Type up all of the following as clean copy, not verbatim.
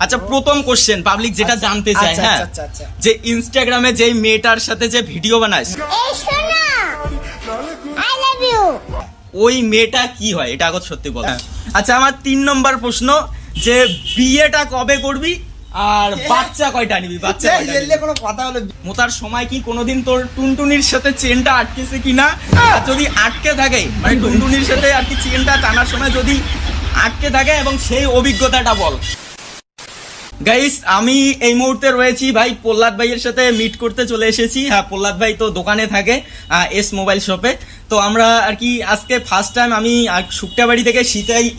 আচ্ছা, প্রথম question public যেটা জানতে চায়, হ্যাঁ, যে ইনস্টাগ্রামে যে মেয়েটার সাথে যে ভিডিও বানাস ওই মেয়েটা কি হয়, এটা আগত সত্যি বল। আচ্ছা, আমার 3 নম্বর প্রশ্ন, যে বিয়েটা কবে করবি আর বাচ্চা কয়টা নিবি? বাচ্চা কোনো কথা হলো মোতার সময় কি কোনোদিন তোর টুনটুনির সাথে চেনটা আটকেছে কিনা, আর যদি আটকে থাকে মানে টুনটুনির সাথে আর কি চেনটা টানার সময় যদি আটকে থাকে এবং সেই অভিজ্ঞতাটা বল। গাইস, আমি এই মুহূর্তে রয়েছি ভাই প্রহ্লাদ ভাইয়ের সাথে মিট করতে চলে এসেছি। হ্যাঁ, প্রহ্লাদ ভাই তো দোকানে থাকে এস মোবাইল শপে। তো আমরা আর কি আজকে ফার্স্ট টাইম আমি শুক্তাবাড়ি থেকে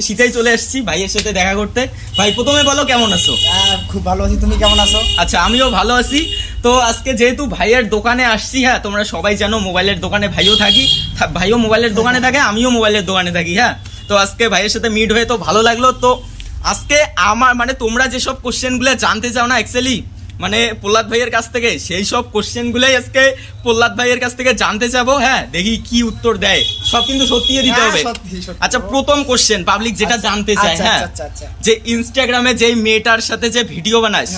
শীতাই চলে এসেছি ভাইয়ের সাথে দেখা করতে। ভাই প্রথমে বলো কেমন আছো? খুব ভালো আছি, তুমি কেমন আছো? আচ্ছা, আমিও ভালো আছি। তো আজকে যেহেতু ভাইয়ের দোকানে আসছি, হ্যাঁ তোমরা সবাই জানো মোবাইলের দোকানে ভাইও থাকি, ভাইও মোবাইলের দোকানে থাকে, আমিও মোবাইলের দোকানে থাকি। হ্যাঁ, তো আজকে ভাইয়ের সাথে মিট হয়ে তো ভালো লাগলো। তো আজকে আমার মানে তোমরা যেসব কোশ্চেনগুলো জানতে চাও না অ্যাকচুয়ালি মানে প্রহ্লাদ ভাইয়ের কাছ থেকে, সেই সব কোশ্চেনগুলোই আজকে প্রহ্লাদ ভাইয়ের কাছ থেকে জানতে চাবো। হ্যাঁ, দেখি কি উত্তর দেয়, সব কিন্তু সত্যি দিতে হবে। আচ্ছা, প্রথম কোশ্চেন পাবলিক যেটা জানতে চায়, হ্যাঁ, যে ইনস্টাগ্রামে যে মেয়েটার সাথে যে ভিডিও বানাস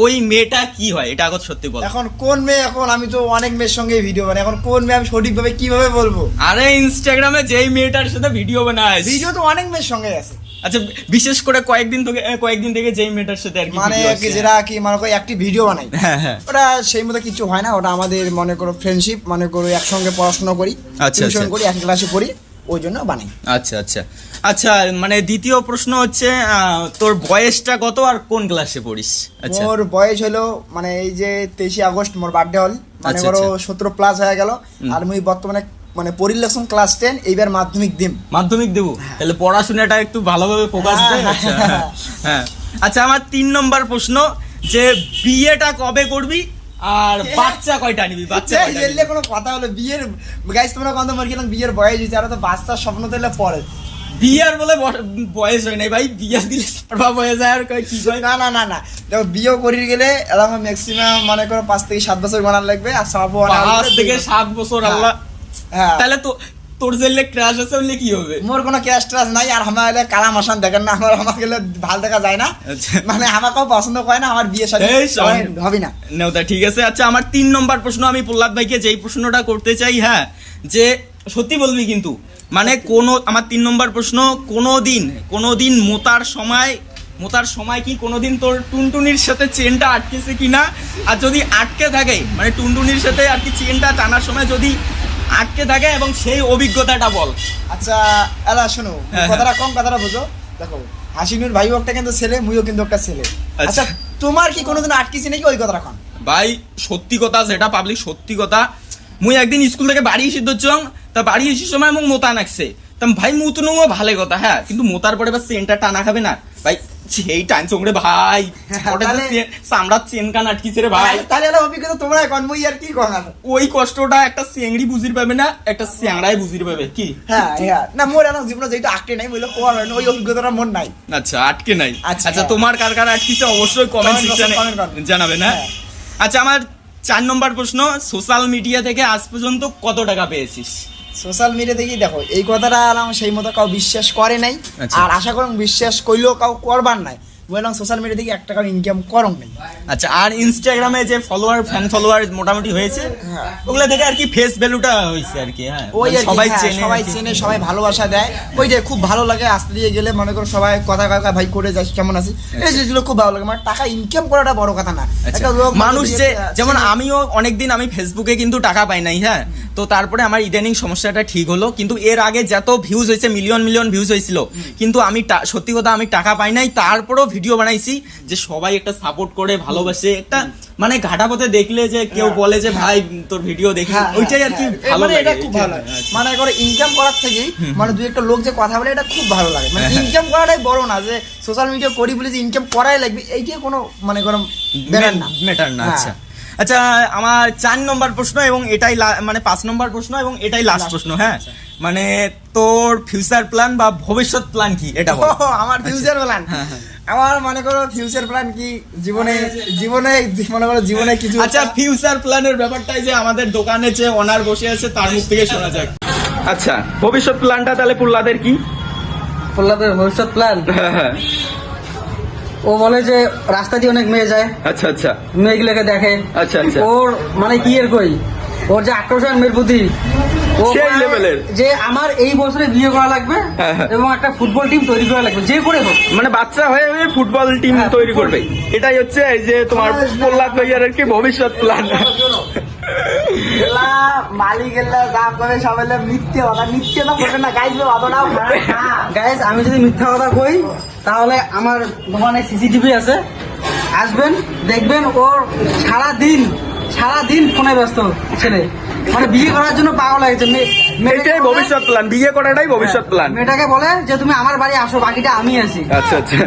ওই মেয়েটা কি হয়, এটা আগত সত্যি বল। এখন কোন মেয়ে? এখন আমি তো অনেক মেয়ের সঙ্গে ভিডিও বানাই, এখন কোন মেয়ে আমি সঠিকভাবে কিভাবে বলবো? আরে ইনস্টাগ্রামে যেই মেয়েটার সাথে ভিডিও বানাস, ভিডিও তো অনেক মেয়ের সঙ্গে আছে। আচ্ছা, বিশেষ করে কয়েকদিন থেকে যেই মেয়েটার সাথে আর কি মানে যেটা কি মনে করো একটি ভিডিও বানাই, হ্যাঁ, ওটা সেই মতো কিছু হয় না। ওটা আমাদের মনে করো ফ্রেন্ডশিপ, মনে করো একসঙ্গে পড়াশোনা করি, টিউশন করি, এক ক্লাসে পড়ি, ওই জন্য বানাই। আচ্ছা আচ্ছা আচ্ছা, মানে দ্বিতীয় প্রশ্ন হচ্ছে তোর বয়সটা কত আর কোন ক্লাসে পড়িস? আচ্ছা, মোর বয়স হলো মানে এই যে 23 আগস্ট মোর বার্থডে হল, মানে করো 17 প্লাস হয়ে গেল। আর মুই বর্তমানে মানে পরিলেকশন ক্লাস 10, এইবার মাধ্যমিক দেবো। তাহলে পড়াশোনাটা একটু ভালোভাবে ফোকাস দে। হ্যাঁ, আচ্ছা, আমার 3 নম্বর প্রশ্ন, যে বিয়েটা কবে করবি আর বাচ্চা কয়টা নিবি? বাচ্চা এলে কোনো কথা হলো বিয়ের গাইস, তোমরা কত মার গেলাম বিয়ের বয়স হয়েছে, আর তো বাচ্চার স্বপ্ন দিলে পরে বিয়ার বলে বয়স হয় নাই ভাই, বিয়া দিলে সারবা হয়ে যায় আর কি কয়। না না না না, দেখো বিয়ে করি গেলে এরকম ম্যাক্সিমাম মনে করো 5 থেকে 7 বছর বানার লাগবে, আর সারবো 5 থেকে 7 বছর। আল্লাহ, হ্যাঁ, তাহলে তো তোর জেলে ক্র্যাশ আছে বললে কি হবে? মোর কোনো ক্যাশ ট্রাশ নাই, আর আমার এলে কালা মাসান দেখেন না, আমার গেলে ভাল দেখা যায় না, মানে আমাকেও পছন্দ করে না, আমার বিয়ে সাথে হবে না। নেওতা ঠিক আছে। আচ্ছা, আমার 3 নম্বর প্রশ্ন, আমি প্রহ্লাদ ভাইকে যেই প্রশ্নটা করতে চাই, হ্যাঁ, যে সত্যি বলবি কিন্তু মানে আমার 3 নম্বর প্রশ্ন, কোনোদিন মোতার সময় কি কোনোদিন তোর টুনটুনির সাথে চেনটা আটকেছে কিনা, আর যদি আটকে থাকে মানে টুনটুনির সাথে আর কি চেনটা টানার সময় যদি আটকে থাকে এবং সেই অভিজ্ঞতাটা বল। আচ্ছা এলা শোনো, কথাটা কম কথাটা বুঝো। দেখো, হাসিনুর ভাইও একটা কিন্তু ছেলে, মুইও কিন্তু একটা ছেলে। আচ্ছা, তোমার কি কোনোদিন আটকেছে নাকি ওই কথাটা কম? ভাই সত্যি কথা, যেটা পাবলিক সত্যি কথা, মুই একদিন স্কুল থেকে বাড়ি এসে ধরছিলাম, তা বাড়ি এসে সময় মোক মোতা নাকছে, তা ভাই মুতনুও ভালো কথা, হ্যাঁ, কিন্তু মোতার পরে বা চেনটা টানা খাবে না ভাই, সেই টানছ রে ভাই, চামড়ার চেন কান আটকিছে রে ভাই। তাহলে অভিজ্ঞতা তোমরা এখন মুই আর কি করার, ওই কষ্টটা একটা চেংড়ি বুঝির পাবে না, একটা চ্যাংড়াই বুঝির পাবে কি। হ্যাঁ হ্যাঁ, না মোর এখন জীবনে যেটা আটকে নাই বলে কোয়ার হয় না, ওই অভিজ্ঞতাটা মন নাই। আচ্ছা, আটকে নাই। আচ্ছা, তোমার কার কার আটকিছে অবশ্যই কমেন্ট সেকশনে জানাবে না। আচ্ছা, আমার 4 নম্বর প্রশ্ন, সোশ্যাল মিডিয়া থেকে আজ পর্যন্ত কত টাকা পেয়েছিস? সোশ্যাল মিডিয়া থেকে দেখো এই কথাটা সেই মতো কাউ বিশ্বাস করে নাই, আর আশা করুন বিশ্বাস করলেও কাউ করবার নাই, বললাম সোশ্যাল মিডিয়া থেকে 1 টাকা ইনকাম করং নাই। আচ্ছা, আর ইনস্টাগ্রামে যে ফ্যান ফলোয়ার মোটামুটি হয়েছে, ওগুলা থেকে আর কি ফেস ভ্যালুটা হয়েছে আর কি। হ্যাঁ, ওই সবাই চেনে, সবাই ভালোবাসা দেয়, ওইটাই খুব ভালো লাগে। আসতে দিয়ে গেলে মনে করো সবাই কথা কাকা ভাই করে যাস, কেমন আছিস, এই জিনিসগুলো খুব ভালো লাগে। মানে টাকা ইনকাম করাটা বড় কথা না। একটা লোক মানুষ যে, যেমন আমিও অনেকদিন আমি ফেসবুকে কিন্তু টাকা পাই নাই, হ্যাঁ, তো তারপরে আমার ইদানিং সমস্যাটা ঠিক হলো, কিন্তু এর আগে যত ভিউজ হয়েছে, মিলিয়ন ভিউজ হয়েছিল, কিন্তু আমি সত্যি কথা আমি টাকা পাই নাই, তারপরেও ভিডিও বানাইছি যে সবাই একটা সাপোর্ট করে ভালোবাসে, একটা মানে ঘাটা পথে দেখলে যে কেউ বলে যে ভাই তোর ভিডিও দেখি, ওইটাই আর কি ভালো লাগে। এটা খুব ভালো, মানে করে ইনকাম করার থেকে মানে দুই একটা লোক যে কথা বলে এটা খুব ভালো লাগে। মানে ইনকাম করাটাই বড় না, যে সোশ্যাল মিডিয়া করি বলে যে ইনকাম করাই লাগবে, এইটাই কোনো মানে কোনো ম্যাটার না। আচ্ছা আচ্ছা, আমার 4 নম্বর প্রশ্ন এবং এটাই মানে 5 নম্বর প্রশ্ন এবং এটাই লাস্ট প্রশ্ন, হ্যাঁ, মানে তোর ফিউচার প্ল্যান বা ভবিষ্যৎ প্ল্যান কি, এটা বল। আমার ফিউচার প্ল্যান, আমার মনে করো ফিউচার প্ল্যান কি, জীবনে মনে করো জীবনে কিছু। আচ্ছা, ফিউচার প্ল্যানের ব্যাপারটাই যে আমাদের দোকানে যে ওনার বসে আছে তার মুখ থেকে শোনা যাক। আচ্ছা, ভবিষ্যৎ প্ল্যানটা তাহলে প্রহ্লাদের কি? প্রহ্লাদের ভবিষ্যৎ প্ল্যান, ও বলে যে রাস্তা দিয়ে অনেক মেয়ে যায়, আচ্ছা আচ্ছা মেয়েগুলোকে দেখে। আচ্ছা আচ্ছা ওর মানে কি এর কই, ওর যে আকর্ষণ মেয়ের প্রতি, ও সেই বলে লেভেলের। যে আমার এই বছরে বিয়ে করা লাগবে হ্যাঁ, হ্যাঁ। এবং একটা ফুটবল টিম তৈরি করা লাগবে, যে করে হোক। মানে বাচ্চা হয়ে ফুটবল টিম হ্যাঁ, তৈরি ফুটবল করবে, এটাই হচ্ছে এই যে তোমার প্রহ্লাদ ভাইয়ার কি ভবিষ্যৎ প্ল্যান। মালিক এলা যা করে সবাই মিথ্যে কথা, মিথ্যে না বলবে না গাইজ, অতটাও গাইজ আমি যদি মিথ্যা কথা কই তাহলে আমার দোকানে সিসিটিভি আছে, আসবেন দেখবেন। ওর সারাদিন ফোনে ব্যস্ত ছেলে, মানে বিয়ে করার জন্য পাগল হয়েছে। এটাই ভবিষ্যৎ প্ল্যান, বিয়ে করাটাই ভবিষ্যৎ প্ল্যান। মেয়েটাকে বলে যে তুমি আমার বাড়ি আসো, বাকিটা আমি আছি। আচ্ছা আচ্ছা